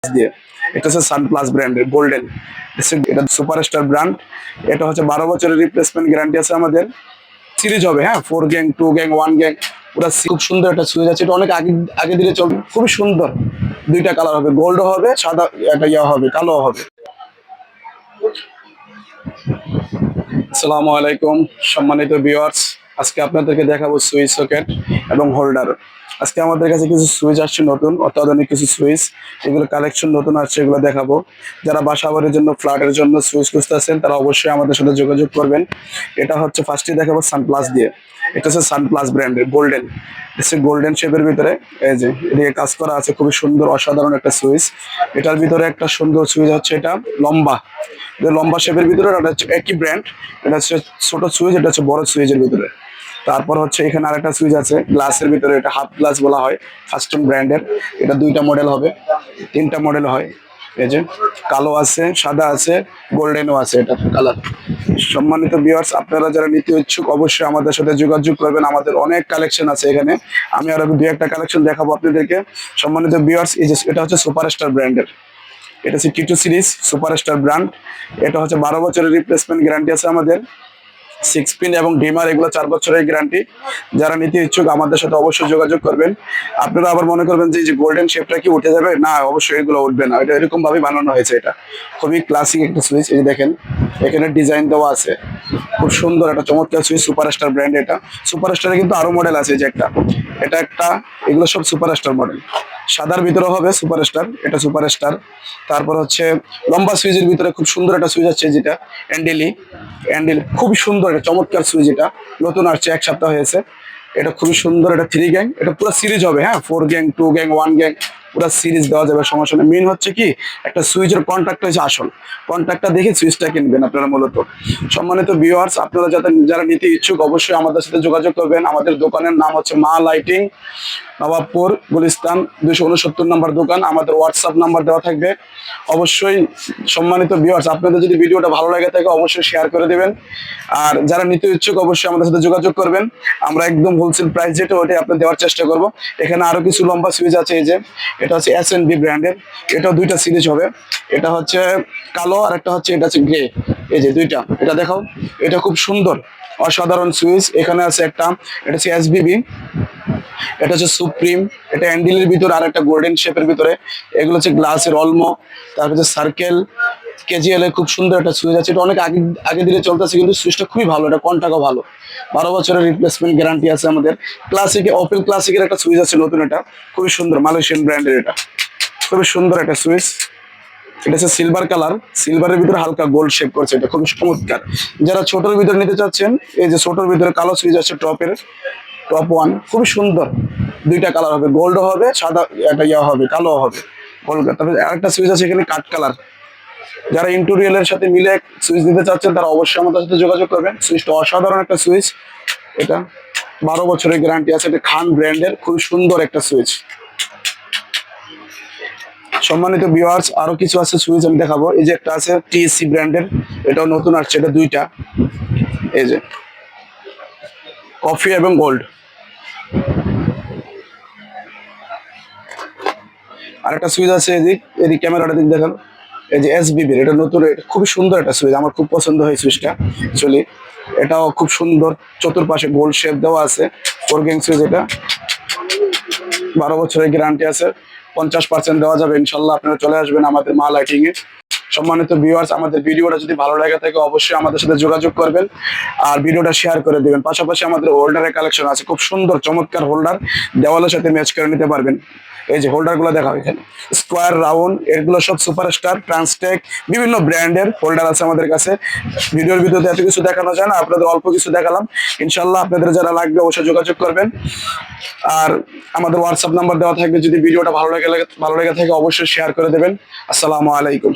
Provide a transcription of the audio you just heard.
দিয়ে এটা হচ্ছে সানপ্লাস ব্র্যান্ডের গোল্ডেন, এটা সুপারস্টার ব্র্যান্ড। এটা হচ্ছে 12 বছরের রিপ্লেসমেন্ট গ্যারান্টি আছে আমাদের। সিরিজ হবে, হ্যাঁ, 4 গ্যাং 2 গ্যাং 1 গ্যাং পুরো খুব সুন্দর একটা সুইচ আছে। এটা অনেক আগে আগে দিলে চলবে, খুবই সুন্দর। দুইটা কালার হবে, গোল্ড হবে, সাদা একটা ইয়া হবে, কালো হবে। আসসালামু আলাইকুম সম্মানিত ভিউয়ার্স, আজকে আপনাদেরকে দেখাবো সুইচ সকেট এবং হোল্ডার। আজকে আমাদের কাছে কিছু সুইচ আসছে নতুন, অত্যাধুনিক কিছু সুইচ, এগুলো কালেকশন নতুন আসছে, এগুলো দেখাবো। যারা বাসাবাড়ির জন্য, ফ্ল্যাটের জন্য সুইচ খুঁজতেছেন তারা অবশ্যই আমাদের সাথে যোগাযোগ করবেন। এটা হচ্ছে ফার্স্টে দেখাবো সানপ্লাস দিয়ে। এটা হচ্ছে সানপ্লাস ব্র্যান্ডের গোল্ডেন, গোল্ডেন শেপের ভিতরে এই যে এদিকে কাজ করা আছে, খুবই সুন্দর অসাধারণ একটা সুইচ। এটার ভিতরে একটা সুন্দর সুইচ হচ্ছে, এটা লম্বা, লম্বা শেপের ভিতরে। এটা হচ্ছে একই ব্র্যান্ড, এটা হচ্ছে ছোট সুইচ, এটা হচ্ছে বড় সুইচের ভিতরে। তারপর হচ্ছে এখানে আরেকটা সুইচ আছে গ্লাসের ভিতরে, এটা হাফ গ্লাস বলা হয়, ফাস্টন ব্র্যান্ডের। এটা দুইটা মডেল হবে, তিনটা মডেল হয়। এই যে কালো আছে, সাদা আছে, গোল্ডেনও আছে, এটা কালার। সম্মানিত ভিউয়ার্স, আপনারা যারা নিতে ইচ্ছুক অবশ্যই আমাদের সাথে যোগাযোগ করবেন। আমাদের অনেক কালেকশন আছে এখানে, আমি আরো দুই একটা কালেকশন দেখাবো আপনাদেরকে। সম্মানিত ভিউয়ার্স, এই যে এটা হচ্ছে সুপারস্টার ব্র্যান্ডের, এটা হচ্ছে T2 সিরিজ সুপারস্টার ব্র্যান্ড। এটা হচ্ছে 12 বছরের রিপ্লেসমেন্ট গ্যারান্টি আছে আমাদের। 6 পিন এবং ডিমার এগুলো 4 বছরের গ্যারান্টি। যারা নিতে ইচ্ছুক আমাদের সাথে অবশ্যই যোগাযোগ করবেন। আপনারা আবার মনে করবেন যে গোল্ডেন শেপটা কি উঠে যাবে, না, অবশ্যই এগুলো উঠবে না, এটা এরকম ভাবে বানানো হয়েছে। এটা খুবই ক্লাসিক একটা সুইচ, এই যে দেখেন এখানে ডিজাইন দেওয়া আছে, খুব সুন্দর একটা চমৎকার সুইচ, সুপারস্টার ব্র্যান্ড। এটা সুপারস্টারে কিন্তু আরো মডেল আছে, যে একটা, এটা একটা, এগুলো সব সুপারস্টার মডেল। সাদার ভিতরে হবে সুপারস্টার, এটা সুপারস্টার। তারপর হচ্ছে লম্বা সুইচের ভিতরে খুব সুন্দর একটা সুইচ আছে, যেটা অ্যান্ডেল খুব সুন্দর একটা চমৎকার সুইচ। এটা নতুন আসছে, 1 সপ্তাহ হয়েছে। এটা খুবই সুন্দর, এটা 3 গ্যাং, এটা পুরো সিরিজ হবে, হ্যাঁ, 4 গ্যাং 2 গ্যাং 1 গ্যাং পুরো সিরিজ দেওয়া যাবে, সমস্যা নেই। মেন হচ্ছে কি, একটা সুইচের কন্ট্যাক্ট হচ্ছে আসল, কন্ট্যাক্টটা দেখে সুইচটা কিনবেন আপনারা মূলত। সম্মানিত ভিউয়ার্স, আপনারা যারা নিতে ইচ্ছুক অবশ্যই আমাদের সাথে যোগাযোগ করবেন। আমাদের দোকানের নাম হচ্ছে মা লাইটিং, নবাবপুর, গুলিস্তান, 269 নম্বর দোকান। আমাদের হোয়াটসঅ্যাপ নাম্বার দেওয়া থাকবে। অবশ্যই সম্মানিত ভিউয়ার্স, আপনাদের যদি ভিডিওটা ভালো লাগে থাকে অবশ্যই শেয়ার করে দেবেন। আর যারা নিতে ইচ্ছুক অবশ্যই আমাদের সাথে যোগাযোগ করবেন। আমরা একদম হোলসেল প্রাইস যেটা ওইটাই আপনার দেওয়ার চেষ্টা করব। এখানে আরো কিছু লম্বা সুইচ আছে, এই যে এটা হচ্ছে S&B ব্র্যান্ডের, এটাও দুইটা সিরিজ হবে। এটা হচ্ছে কালো আর একটা হচ্ছে, এটা হচ্ছে গ্রে, এই যে দুইটা। এটা দেখাও, এটা খুব সুন্দর অসাধারণ সুইচ। এখানে আছে একটা, এটা হচ্ছে SBB, এটা হচ্ছে সুপ্রিম, এটা হ্যান্ডেলের ভিতরে আর একটা গোল্ডেন শেপের ভিতরে। এগুলো হচ্ছে গ্লাসের অলমো, তারপর হচ্ছে সার্কেল, KGL এর খুব সুন্দর একটা সুইচ আছে। এটা অনেক আগে আগে দিলে চলতেছে, কিন্তু সুইচটা খুবই ভালো, এটা কন্টাক্টও ভালো। 12 বছরের রিপ্লেসমেন্ট গ্যারান্টি আছে আমাদের। ক্লাসিকে অপেল ক্লাসিকের একটা সুইচ আছে নতুন, এটা খুবই সুন্দর, মালয়েশিয়ান ব্র্যান্ডের। এটা খুবই সুন্দর একটা সুইচ। এটা হচ্ছে সিলভার কালার, সিলভারের ভিতরে হালকা গোল্ড শেপ করছে, এটা খুবই চমৎকার। যারা ছোটোর ভিতরে নিতে চাচ্ছেন, এই যে ছোটোর ভিতরে কালো সুইচ আছে, টপ 1, খুবই সুন্দর। দুইটা কালার হবে, গোল্ড হবে, সাদা একটা ইয়া হবে, কালো হবে, গোল্ড। তারপরে আরেকটা সুইচ আছে এখানে কাট কালার। যারা ইন্টেরিয়রের সাথে মিলে সুইচ দিতে চাচ্ছেন তারা অবশ্যই আমাদের সাথে যোগাযোগ করবেন। সুইচটা অসাধারণ একটা সুইচ, এটা 12 বছরের গ্যারান্টি আছে। এটা খান ব্র্যান্ডের, খুবই সুন্দর একটা সুইচ। সম্মানিত ভিউয়ার্স, আরো কিছু আছে সুইচ আমি দেখাবো। এই যে একটা আছে TSC ব্র্যান্ডের, এটাও নতুন আসছে, এটা দুইটা, এই যে কফি এবং গোল্ড। আরেকটা সুইচ আছে এদিক ক্যামেরাটা দিক দেখান, এই যে SBB, এটা নতুন, এটা খুবই সুন্দর একটা সুইচ, আমার খুব পছন্দ হয় সুইচটা অ্যাকচুয়ালি। এটাও খুব সুন্দর, চতুর্পাশে গোল্ড শেপ দেওয়া আছে, 4 গ্যাং সুইচ। এটা 12 বছরের গ্যারান্টি আছে, 50% দেওয়া যাবে ইনশাল্লাহ। আপনারা চলে আসবেন আমাদের মা লাইটিং এ। সম্মানিত ভিউয়ার্স, আমাদের ভিডিওটা যদি ভালো লাগে থাকে অবশ্যই আমাদের সাথে যোগাযোগ করবেন আর ভিডিওটা শেয়ার করে দিবেন। পাশাপাশি আমাদের হোল্ডারের কালেকশন আছে, খুব সুন্দর চমৎকার হোল্ডার, দেওয়ালের সাথে ম্যাচ করে নিতে পারবেন। এই যে হোল্ডার গুলো দেখা, এখানে স্কোয়ার, রাউন্ড, এগুলো সব সুপারস্টার, ট্রান্সটেক, বিভিন্ন ব্র্যান্ডের হোল্ডার আছে আমাদের কাছে। ভিডিওর ভিডিওতে এত কিছু দেখানো যায় না, আপনাদের অল্প কিছু দেখালাম। ইনশাল্লাহ আপনাদের যারা লাগবে অবশ্যই যোগাযোগ করবেন। আর আমাদের হোয়াটসঅ্যাপ নাম্বার দেওয়া থাকবে, যদি ভিডিওটা ভালো লেগে থাকে অবশ্যই শেয়ার করে দেবেন। আসসালামু আলাইকুম।